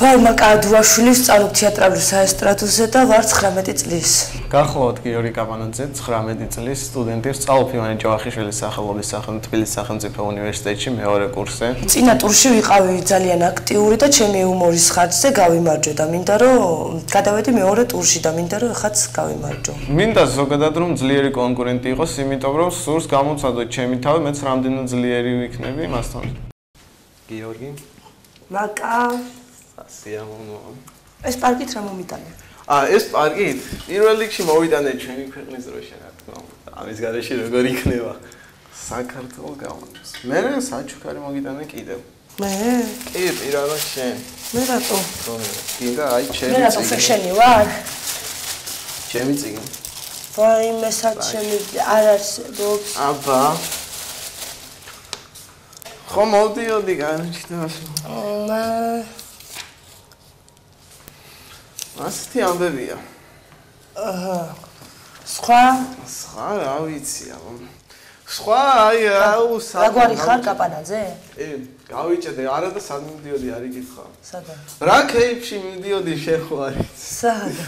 ვალმა კადუაშვილი სწავლობ თეატრალურ საესტრადოზე და ვარ 19 წლის. გახლავთ გიორგი კაპანაძე 19 წლის სტუდენტი, სწავლობ ივანე ჯავახიშვილის სახელობის თბილისის სახელმწიფო უნივერსიტეტში მეორე კურსზე. წინა ტურში ვიყავი ძალიან აქტიური და ჩემი იუმორის ხარჯზე გავიმარჯვე და მინდა რომ გადავედი მეორე ტურში და მინდა რომ ეხაც გავიმარჯვო. მინდა ზოგადად რომ ძლიერი კონკურენტი იყოს, იმიტომ რომ სურს გამოცადოთ ჩემი თავი, მეც რამდენად ძლიერი ვიქნები მასთან. გიორგი. მაკა სიამოვნოა. ეს პარკით რა მომიტანე? ეს პარკით პირველ რიგში მოვიტანე ჩვენი ქვეყნის დროშა, რა თქმა უნდა. ამის გარეშე როგორ იქნება? საქართველოს გამოდის. მე საჩუქარი მოგიტანე კიდევ. მე? კი, პირადად შენ. მე რატო? კიდე აი ჩემი. მე რატო ფეშენი ვარ? ჩემი წიგნი. ვაიმე საჩემი არ არსებობს. აბა. ხომ მოდიოდი განჩდა. ასეთი ამბებია. სხვა რა ვიცი, სხვა აი რაგვარი ხარ კაპანაძე? კი, გავიჭედე, არა და სად მიდიოდი არ იკითხა. სადა? რა კეიფში მიდიოდი შენ ხო არ იცი? სადა?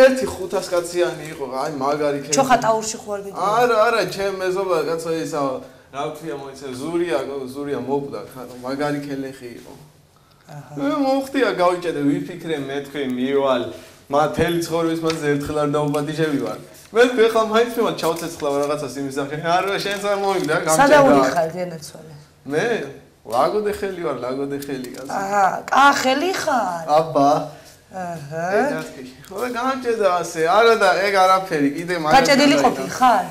ერთი 500 კაციანი იყო, აი მაგარი კეიფი. ჩოხატაურში ხო არ მიდიოდი? არა, ჩემ მეზობა კაცო ისა, რა ქვია მოიცა, ზურია მოკდა, მაგარი კელეხი იყო. მოხდია გავიჭედე, ვიფიქრე მეთქვი მივალ, მთელი ცხოვრების მანძილზე ერთხელ არ დაუბადიჟები ვარ. მე ხა მაინც მე ჩავცეცხლავ რაღაცას იმის სახე. არა, შენც არ მოვიგდა, გამჭირდა. სადაური ხარ გენაცვალე? მე ლაგოდე ხელი ვარ, ლაგოდე ხელი კაცო. კახელი ხარ? აბა. ხო, გამჭირდა ასე. არა და ეგ არაფერი, კიდე მაგას. გაჭედილი ყოფილი ხარ?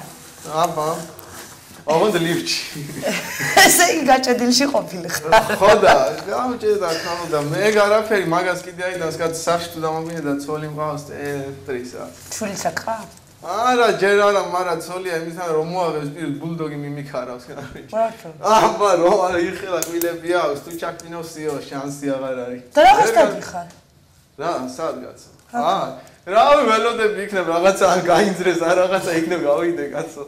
აბა. ოღონდ ლიფტში. ესე იგი გაჭედილში ყოფილი ხარ. ხო და გამჭირდა ხანო და მე არაფერი, მაგას კიდე აიდანს კაც სახში თუ დამაგვინე და ცოლი მყავს ტრისა. შვილისა ყავს? არა, ჯერ არა, მაგრამ ცოლია იმისთან რომ მოაღებს პირ ბულდოგი მიმიქარავს. მართლა? აბა, რომ არა იხელა კვილები აქვს, თუ ჩაქფინოსიო, შანსი აღარ არის. და რაღაც დაგიხარ? რა, სადღაც. რავი, ველოდები იქნებ რაღაცა გაინძრეს, რაღაცა იქნებ გავიდე კაცო.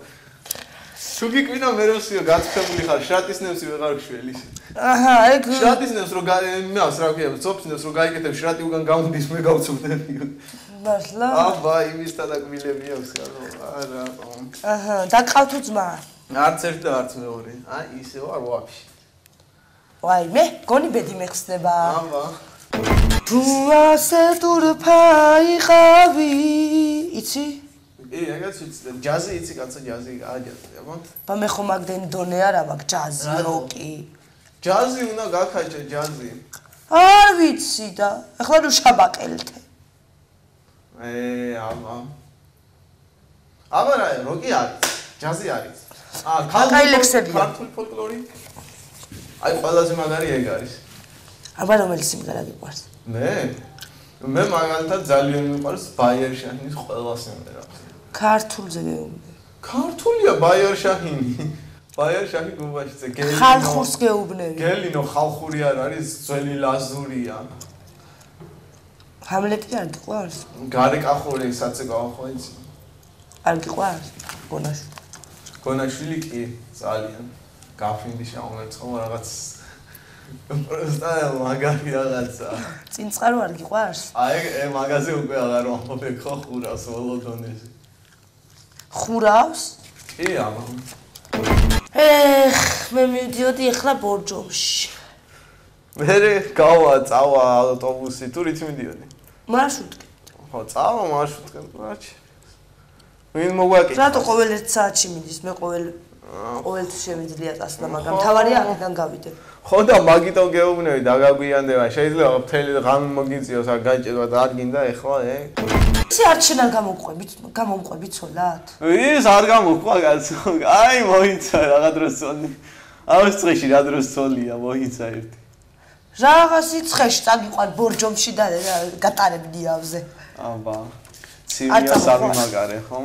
თუ გიკვინა მეროსიო გაწფებული ხარ, შრატისნევსი ვეღარ შველი. ეგ შრატისნევს რომ იმას რა ქვია, ძოფსნევს რომ გაიგეთებ შრატი უგან გამდის მე გავწვდები. მართლა? აბა, იმისთან აკვილები აქვს, არა. დაკავ თუ ძმა? არც ერთი და არც მეორე. აი, ისე ვარ ვაფშე. ვაიმე, გონი ბედი მეხსნება. აბა. თუ ასე თურფაიყავი, იცი? ეგაც ვიცი, ჯაზი იცი კაცო, ჯაზი, აჯაზი, აბანთ. ბა მე ხომ მაგდენი დონე არა მაქვს ჯაზი, როკი. ჯაზი უნდა გაქაჭე, ჯაზი. არ ვიცი და ახლა ნუ შაბაყელთე. აბა. აბა რა, როკი არის, ჯაზი არის. ქართული ფოლკლორი. აი, ყველაზე მაგარი ეგ არის. აბა რომელი სიმღერა გიყვარს? მე მაგალითად ძალიან მიყვარს ბაიერ შაჰინის ყველა სიმღერა. ქართულზე გეუბნები. ქართულია ბაიერ შაჰინი. ბაიერ შაჰინი გუბაშიძე, გელინო. ხალხურს გეუბნები. გელინო ხალხური არ არის, ძველი ლაზურია. ჰამლეტი არ გიყვარს? გარეკახური საცეკაო ხო იცი? არ გიყვარს? გონაშვილი. გონაშვილი კი, ძალიან. გაფრინდი შემომეწყო რაღაც პროსტა მაგარი რაღაცა. წინწყარო არ გიყვარს? აი, მაგაზე უკვე აღარ ვამბობ, ხო ხურავს ვოლოდონეზე. ხურავს? კი, აბა. მე მივდიოდი ახლა ბორჯომში. მე წავა ავტობუსი, თუ რით მიდიოდი? მარშრუტკით. ხო, წავა მარშრუტკით, რაჩი. ვინ მოგვაკითხა? რატო ყოველ 1 საათში მიდის? მე ყოველთვის შემიძლია წასვლა, მაგრამ თავარია აქედან გავიდე. ხო და მაგიტომ გეუბნები დაგაგვიანდება, შეიძლება მთელი ღამე მოგიწიოს არ გაჭედვა და არ გინდა ეხლა ისე არ შენ არ გამომყვები ცოლად? ის არ გამოყვა კაცო. აი მოიცა რაღა დროს ცოლი. აუს წრეში რა დროს ცოლია მოიცა ერთი. რაღაც სიცხეში წაგიყვარ ბორჯომში და გატარებდი ავზე. აბა. ცივია სამი მაგარე, ხო?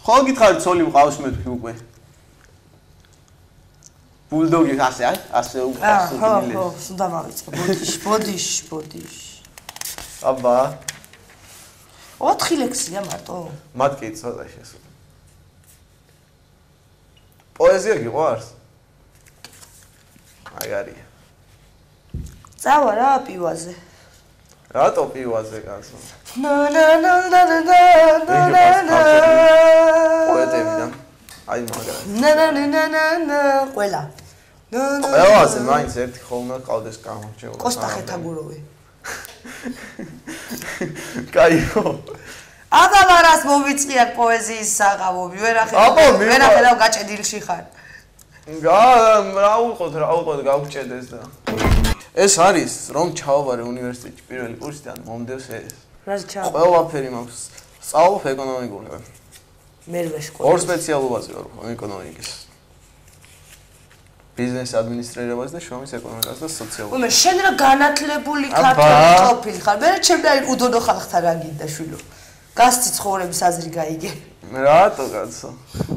ხო გითხარი ცოლი მყავს მეთქი უკვე. ბულდოგი ასე უყავს დილეს. ხო, სულ დავაიწყე. ბოდიშ. აბა. 4 ლექსია მარტო. მათ კი ცოტა შესულ. პოეზია გიყვარს? აგარია. წავა რა პივაზე. რატო პივაზე კაცო? პოეტებიდან. აი მაგარი. ყველა. ყველაზე მაინც ერთი ხოლმე ყავდეს გამორჩევა. კოსტა ხეთაგუროვი. კაიო. აბა მარას მომიწყიათ პოეზიის საღამოები. ვერახელავ გაჭედილში ხარ. რა უყოთ გავჭედეს და. ეს არის რომ ჩავაბარე უნივერსიტეტში პირველი კურსიდან მომდევს ეს. რას ჩავაბარე? ყველაფერი მაქვს. სწავლობ ეკონომიკურს. მერვე სკოლა. ორ სპეციალობაზე ვარ ეკონომიკის. ბიზნეს ადმინისტრირებას და შრომის ეკონომიკას და სოციალურ. შენ რა განათლებული ქართველი ყოფილი ხარ. მე ჩემთან უდოდო ხალხთან რა გინდა შვილო. გასცი ცხოვრების აზრი გაიგე. რატო კაცო?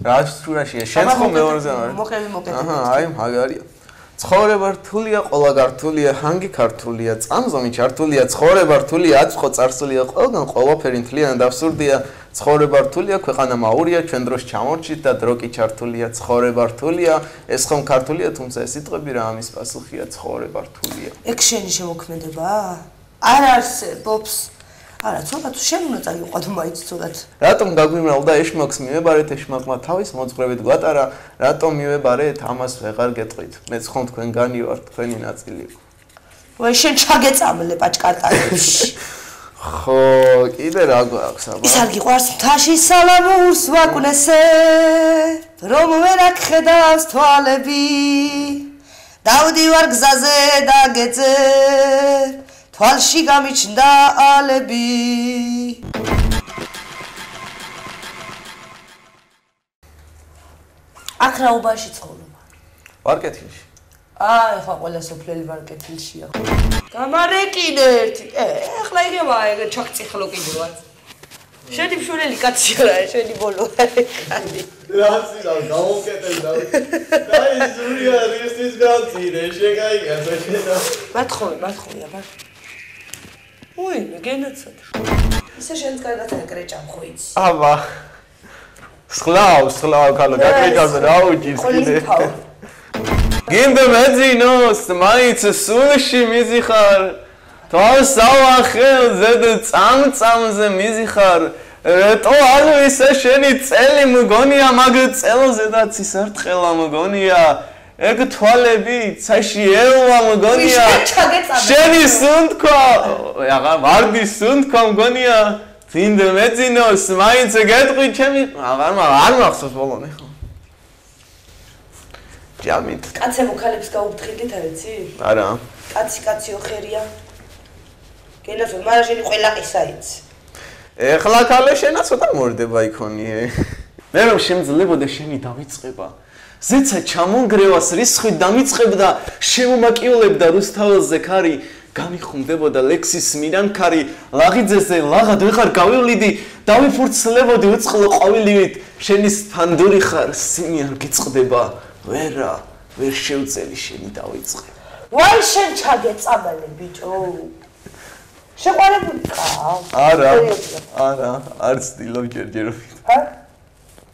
რა სტრუაშია? შენ ხო მეორეზე ვარ. მოკლედ. აი მაგარია. ცხოვრება რთულია, ყოლა გართულია, ჰანგი ქართულია, წამზომი ჩართულია, ცხოვრება რთულია, აწყო წარსულია, ყველგან ყველაფერი მთლიანი და აბსურდია. ცხოვრება რთულია, ქვეყანა მაურია, ჩვენ დროს ჩამორჩით და დრო კი ჩართულია, ცხოვრება რთულია, ეს ხომ ქართულია, თუმცა ეს სიტყვები რა ამის პასუხია, ცხოვრება რთულია. ეგ შენი შემოქმედება? არ არსებობს. არა, ცოტა თუ შენ უნდა წაიყვანო მაინც ცოტათ. რატომ გაგვიმრავლდა ეშმაკს მივებარეთ, ეშმაკმა თავის მოძღვრებით გვატარა, რატომ მივებარეთ, ამას ვეღარ გეტყვით. მეც ხომ თქვენგანი ვარ, თქვენი ნაწილი. ვაი, შენ ჩაგეწამლე პაჭკარტებში. ხო, კიდე რა გვაქვს აბა? ის არ გიყვარს მთაში სალამურს ვაკვნესე, რომ ვერ აქხედავს თვალები. დავდივარ გზაზე და გეძე, თვალში გამიჩნდა ალები. აქ რაობაში ცხოვრობა? ვარ კეთილში. აი, ხო, ყველა სოფლელი ვარ კეთილშია. გამარეკინე ერთი. ახლა იგება ეგ ჩახწიხლო კიდევაც. შენი მშურელი კაცია რა, შენი ბოლო კანი. რაცი რა, გავუკეთებ და. დაი ზურია რისთვის გავწირე, შეგაიგაცა შედა. მათხოვე, აბა. უი, მეგენაცად. ისე შენც კარგად ეკრეჭამ ხო იცი. აბა. სხლავ, ქალო, გაკრეჭავ რა უჭირს კიდე. გინდა მეძინოს, მაინც სულში მიზიხარ. თავს ავახელ ზედ წამწამზე მიზიხარ. რატო ალო ისე შენი წელი მგონია, მაგ წელზედაც ის ერთხელა მგონია. ეგ თვალები ცაში ელვა მგონია. შენი სუნთქვა, აღარ ვარდი სუნთქვა მგონია. გინდა მეძინოს, მაინც გეტყვი ჩემი, არ მახსოვს ბოლომე ხო. ჯამით. კაცებო ქალებს გაუფრთხილდით არ იცი? არა. კაცი ოხერია. გენაცო, მაგრამ შენი ყველა ყისა იცი. ეხლა ქალე შენა ცოტა მორდება იქონიე. მე რომ შემძლებოდა შენი დავიწყება. ზეცა ჩამონგრევას რისხვით დამიწყებდა, შემომაკიოლებდა რუსთაველზე ქარი, გამიხუმდებოდა ლექსის მირანქარი, ლაღიძეზე ლაღად ვეღარ გავივლიდი, დავიფურცლებოდი უწყლო ყვავილივით, შენის ფანდური ხარ, სიმი არ გიწყდება. ვერ შევწელი შენი დავიწყე. ვაი შენ ჩაგეწამალე ბიჭო. შეყვარებული ყავ. არა, არც დილობ ჯერჯერობით. ჰა?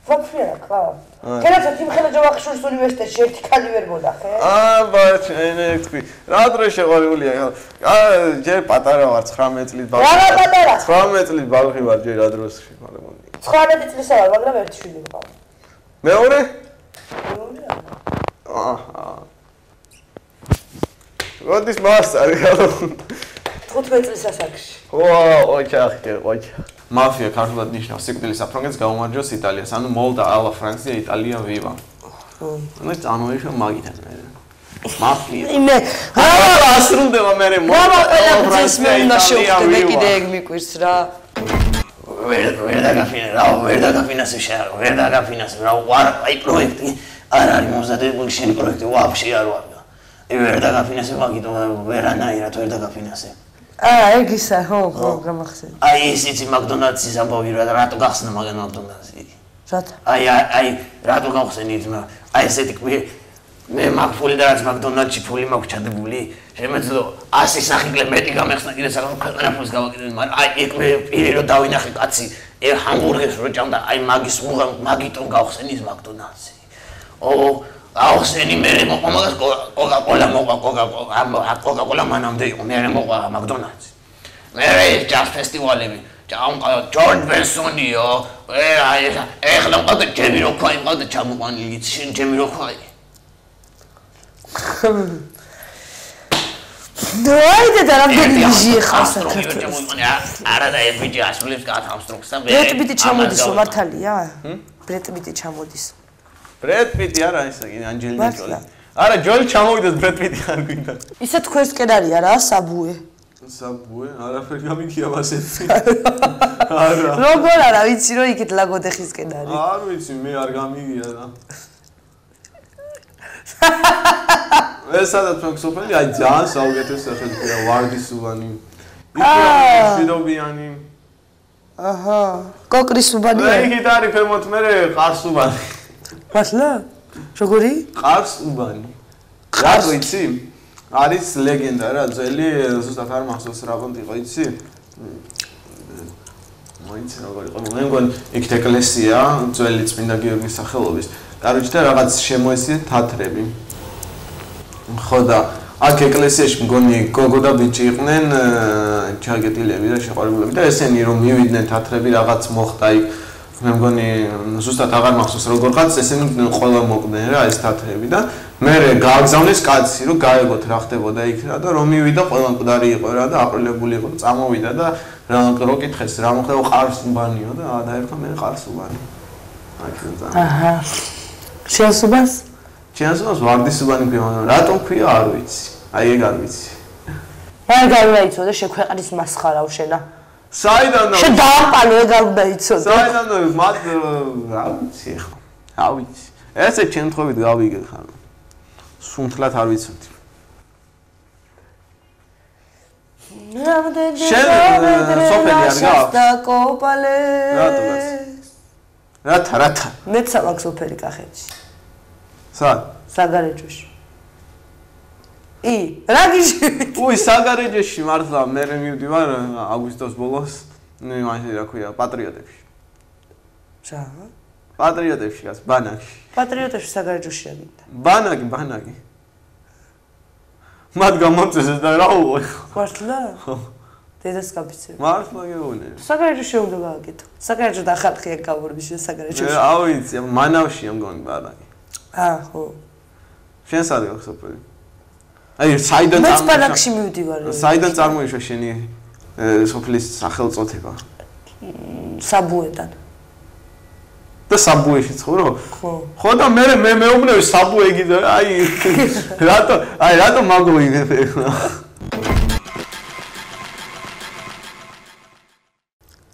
ვაფშე ყავ. კენაცო თიმხელა ჯავახიშვილის უნივერსიტეტში ერთი ქალი ვერ მოდახე? აბა, შენ თქვი. რა დრო შეყვარებულია? ჯერ პატარა ვარ 19 წლის ბავშვი. რა პატარა? 19 წლის ბავშვი ვარ ჯერ რა დროს შეყვარებული. 19 წლისა ვარ, მაგრამ ერთი შვილი მყავს. მეორე? როდის მასარი ხალხო 15 წლის ასაკში. ოჩახი. მაფია ქართულად ნიშნავს სიკვდილის აფრანგეთს გაუმარჯოს იტალიას, ანუ მოლდა ალა ფრანცია იტალია ვივა. ანუ წამოიშვა მაგითაც მე. მაფია. იმე. ასრულდება მე მე. ეს მე უნდა შევხვდე, მე კიდე ეგ მიკვირს რა. ვერ დაგაფინანსე შენ, ვერ დაგაფინანსე რა ვარ, აი პროექტი. არ არის მომზადებული შენი პროექტი, ვაფშე არ ვარ. ვერ დაგაფინანსე, მაგიტომ ვერანაირად ვერ დაგაფინანსე. ეგ ისა, ხო, გამახსენე. აი ისიც მაკდონალდსის ამბავი რატო გახსნა მაგან მაკდონალდსი? რათა? აი, რატო გავხსენით, აი ესეთი მე მაგ ფული და რაც მაკდონალდში ფული მაქვს ჩადებული, შემეძლო 100 სახიკლე მეტი გამეხსნა კიდე საკუთარ ქვეყანა ფულს გავაკეთებ, მაგრამ აი ეგ მე პირი რო დავინახე კაცი, ჰამბურგერს რო ჭამდა, აი მაგიტომ გავხსენის მაკდონალდსი. ავხსენი მე მოყვა მაგას კოკა-კოლა მანამდე იყო, მე მოყვა მაკდონალდსი. მე ჯაზ ფესტივალები ჯორჯ ბენსონიო, ეხლა მყავდა ჯემი როქვაი მყავდა ჩამოყვანილი, შენ ჯემი როქვაი. დაიდე და რამდენი ბიჟი ხარ საქართველოს. არა და ეს ბიჭი ასრულებს კათამსტრუქს და ბრედ პიტი ჩამოდის რომ მართალია? ბრედ პიტი ჩამოდის. ბრედ პიტი არა ისა კიდე ანჯელინა ჯოლი. არა ჯოლი ჩამოვიდეს ბრედ პიტი არ გვინდა. ისე თქვენსკენ არის რა საბუე? საბუე? არაფერი გამიქია მასეთი. არა. როგორ არა ვიცი რომ იქით ლაგოდეხისკენ არის. არ ვიცი მე არ გამიგია და. ეს სადაც მოგსოფელი აი ძალიან საუკეთესო სახელია ვარდისუბანი. იქ შიდობიანი. აჰა. კოკრისუბანია. იქით არის ფემოთ მე ყარსუბანი. მართლა? როგორი? ყარსუბანი. რა ვიცი? არის ლეგენდა რა ძველი ზუსტად არ მახსოვს რა კონტი იყო იცი? მოიცი როგორ იყო? მე მგონი იქით ეკლესია ძველი წმინდა გიორგის სახელობის. კაროჩი და რაღაც შემოესია თათრები. ხო და აქ ეკლესიაში მგონი გოგო და ბიჭი იყვნენ ჩაგეტილები და შეყვარებულები და ესენი რომ მივიდნენ თათრები რაღაც მოხდა იქ მე მგონი ზუსტად აღარ მახსოვს როგორ ხაც ესენი ყველა მოკვდნენ რა ეს თათრები და მე გააგზავნეს კაცი რომ გაეგოთ რა ხდებოდა იქ რა და რომ მივიდა ყველა მკვდარი იყო რა და აპრილებული იყო წამოვიდა და რო კითხეს რა მოხდა ყარსუბანიო და დაერქვა მე ყარსუბანი აჰა შეასუბანს ჩენსოს ვარდისუბანი ქვია, რატომ ქვია არ ვიცი. აი ეგ არ ვიცი. არ გაიწოდე შექვეყნის მასხარავ შენა. საიდან შენ დააყალო ეგ არ გაიწოდე. საიდან მათ რა ვიცი ხო. რა ვიცი. ესე შემთხვევით გავიგე ხარ. სუნთლად არ ვიცოდი. შენ სოფელი არ გაქვს და კოპალე. რათა. მეც მაქვს სოფელი კახეთში. სად? საგარეჯოში. რა გიჟი? საგარეჯოში მართლა მე მივდივარ აგვისტოს ბოლოს, მაშინ რა ქვია, პატრიოტებში. რა? პატრიოტებში გას, ბანაკში. პატრიოტებში საგარეჯოში აგინდა. ბანაკი. მათ გამოწესეს და რა უყო? მართლა? ხო. დედას გაბიცე. მართლა გეუბნები. საგარეჯოში უნდა გააკეთო. საგარეჯო და ხალხი ეგ გავურბიშე საგარეჯოში. ავიცი, მანავშია მგონი ბანაკი. ხო. შენ სად გაქვს სოფელი? აი, საიდან მეც ბანაკში მივდივარ. საიდან წარმოიშვა შენი სოფლის სახელწოდება? საბუედან. და საბუეში ცხოვრობ? ხო. ხო და მე მეუბნები საბუე გიდა, აი რატო მაგოიგებ ეხლა?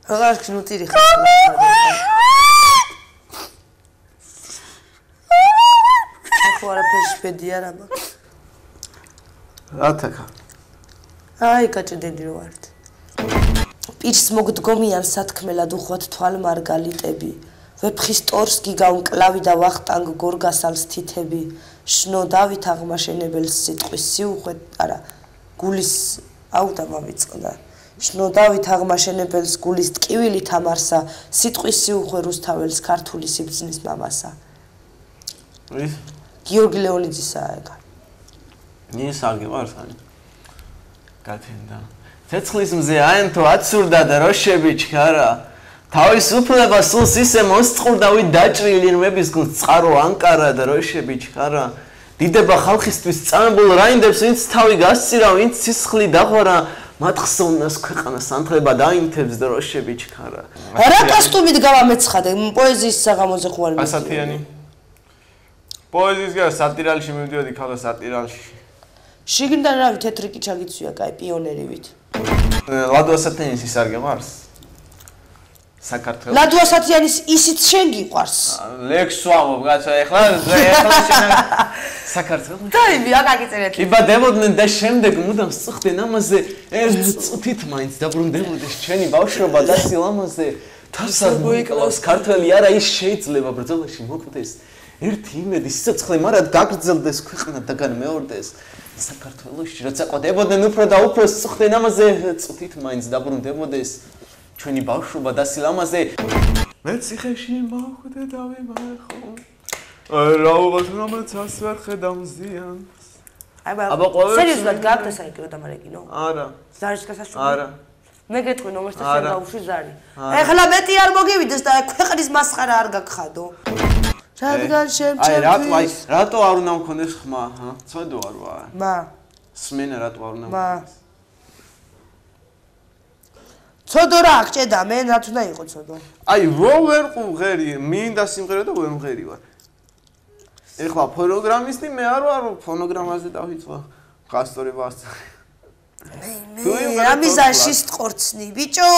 აღარ ქნუტირი ხარ. არაფერში ფედია რა მაქვს. რათაკა? აი გაჭედელი რო ვართ. პირს მოგდგომიან სათქმელად უხვად თვალ მარგალიტები. ვეფხის ტორს გიგაუნკლავი და ვახტანგ გორგასალს თითები. შნო დავით აღმაშენებელს სიტყვის სიუხვე, არა, გულის აუდა მავიწყდა. შნო დავით აღმაშენებელს გულის ტკივილი თამარსა, სიტყვის სიუხვე რუსთაველს ქართული სიბრძნის მამასა. ის გიორგი ლეონიძისაა ეგ. ის აგიყვარს ani. გათენდა. ცეცხლის მზე აენთო აცურდა და როშები ჩქარა. თავისუფლება სულს ისე მოსწყურდა ვით დაჭრილი რმების გუნდ წყარო ანკარა და როშები ჩქარა. დიდება ხალხისთვის წამებულ რაინდებს ვინც თავი გასცირა, ვინც სისხლი დაღვარა, მათ ხსოვნას ქვეყანას ანთლება დაინთებს და როშები ჩქარა. რა კოსტუმით გავამეცხადე პოეზიის საღამოზე ხوار მის. ასათიანი. პოეზიის გა სატირალში მივდიოდი ქალა სატირალში. შიგნიდან რავი თეთრი კი ჩაგიცვია, კაი პიონერივით. ლადო ასათიანის ის არ გეყვარს? საქართველოს. ლადო ასათიანის ისიც შენ გიყვარს? ლექს ვამობ, გაცა ეხლა შენ საქართველოს. დაიბი, აკაკიწერეთ. იბადებოდნენ და შემდეგ მუდამ სწხდნენ ამაზე ერთ წუთით მაინც დაბრუნდებოდეს ჩვენი ბავშვობა და სილამაზე. თავს არ მოიკლავს ქართველი არა ის შეიძლება ბრძოლაში მოკვდეს ერთი იმედი სიცოცხლე მარად გაგრძელდეს ქვეყნა და განმეორდეს საქართველოში როცა ყვდებოდნენ უფრო და უფრო სწრაფად ამაზე წუთით მაინც დაბრუნდებოდეს ჩვენი ბავშვობა და სილამაზე მე ციხეში მოვხვდე და ვიმარხო რაუბათ რომელიც ასვარ ხედავ ზიანს აბა ყოველ სერიოზულად გააქვთ საიკრო და მარეკინო არა ზარის გასაშუალება არა მე გეტყვი ნომერს და შენ დაუშვი ზარი ეხლა მეტი არ მოგივიდეს და ქვეყნის მასხარა არ გაგხადო რადგან შემჩერდი რატო არ უნდა მქონდეს ხმა ჰა ცოდო არ ვარ მა სმენა რატო არ უნდა მა ცოდო რა აღჭედა მე რაც უნდა იყო ცოდო აი რო ვერ ყუღერი მინდა სიმღერა და ვერ მღერი ვარ ეხლა ფონოგრამისტი მე არ ვარ ფონოგრამაზე დავიწყო გასწორებას მე ამიზაში სტყორცნი ბიჭო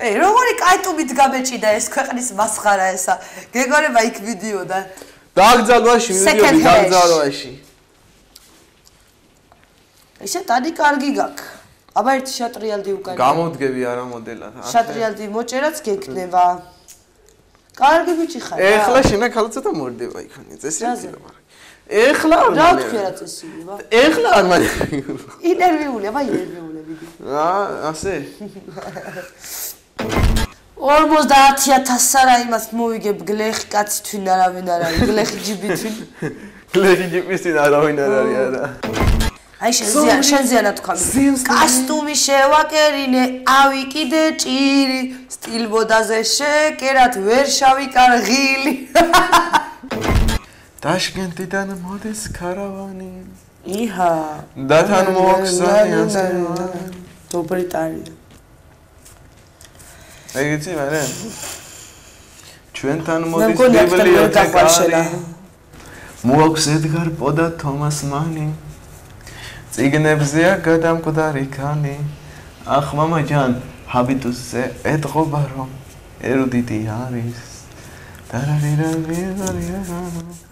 ე როგორი კაიტუმით გამეჭიდა ეს ქვეყნის მასხარა ესა გეგონება იქ ვიდიოდა დაგძალვაში მივიდიოდი დაგძალვაში ესე ტანი კარგი გაქვს აბა ერთი შატრიალდი უკან გამოდგები არა მოდელად შატრიალდი მოჭერაც გეკნება კარგი ბიჭი ხარ ეხლა შენ ახლა ცოტა მორდება იქონი წესრიგია მაგრამ ეხლა რა თქვი რა წესრიგია ეხლა არ მაგარი ინტერვიული აბა ინტერვიულები ასე 50000 არა იმას მოვიგებ გლეხი კაცი თვინ არავინ არ არის გლეხი ჯიბი თვინ გლეხი ჯიბის თვინ არავინ არ არის არა აი შენზეა თქვა კასტუმი შევაკერინე ავიკიდე ჭირი სტილ მოდაზე შეკერათ ვერ შავიკარღილი ტაშკენტიდან მოდის ქარავანი იჰა და თან მოაქსანიანს დობრიტარი ეგეთი მერე ჩვენთან მოდის ბიბლიოთეკარი მოაქვს ედგარ პო და თომას მანი წიგნებზეა გადამკვდარი ქანი ახ მამა ჯან ჰაბიტუსზე ეთყობა რომ ერუდიტი არის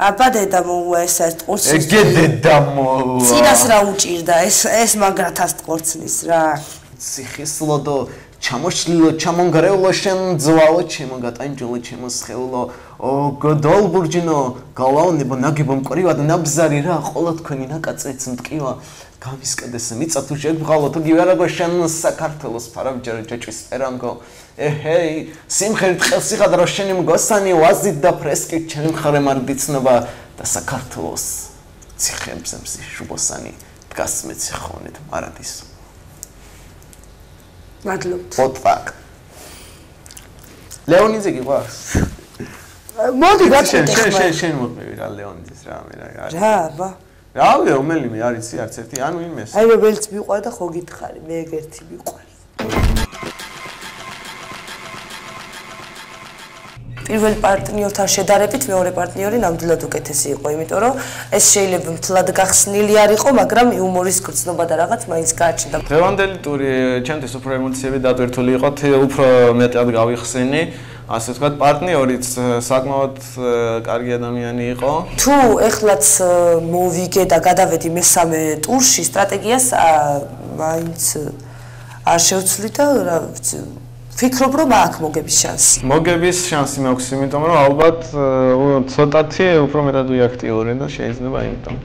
აბა დედა მოუვა ეს ტყორცნის ეგე დედა მოუვა წინას რა უჭირდა ეს მაგრათას ტყორცნის რა ციხისლოდო ჩამოშლილო ჩამონგრეულო შენ ძვალო ჩემო გატანჯულო ჩემო სხეულო ო გოდოლბურჯინო გალაუნებო ნაგებო მყრივად ნაბზარი რა ყოლა თქვენი ნაკაწეც მტკივა გამისკდეს მიწა თუ შეგბღალო თუ გივერაგო შენ საქართველოს ფარავჯერო ჯეჭვის პერანგო ეჰეი სიმხერით ხელს იხადა რომ შენი მგოსანი ვაზით და ფრესკით ჩემი მხარე მარდიცნობა და საქართველოს ციხემზე შუბოსანი დგას მეცი ხონეთ მარადის მადლობთ ფოტფაკ ლეონიძე გიყვარს მოდი გაწყვეტე შენ მოყვები რა ლეონიძეს რა მე რა რა აბა რავი რომელიმე არის არც ერთი ანუ იმეს აი რომელიც მიყვარ და ხო გითხარი მე ეგერთი მიყვარ პირველ პარტნიორთან შედარებით მეორე პარტნიორი ნამდვილად უკეთესი იყო იმიტომ რომ ეს შეიძლება მთლად გახსნილი არ იყო მაგრამ იუმორის გრძნობა და რაღაც მაინც გააჩნდა დღევანდელი ტური ჩემთვის უფრო ემოციები დატვირთული იყო უფრო მეტად გავიხსენი ასე ვთქვათ პარტნიორიც საკმაოდ კარგი ადამიანი იყო თუ ეხლაც მოვიგე და გადავედი მესამე ტურში სტრატეგიას მაინც არ შევცვლი და რა ვიცი ფიქრობ რომ აქ მოგების შანსი. მოგების შანსი მაქვს, იმიტომ რომ ალბათ ცოტათი უფრო მეტად ვიაქტიური და შეიძლება იმიტომ.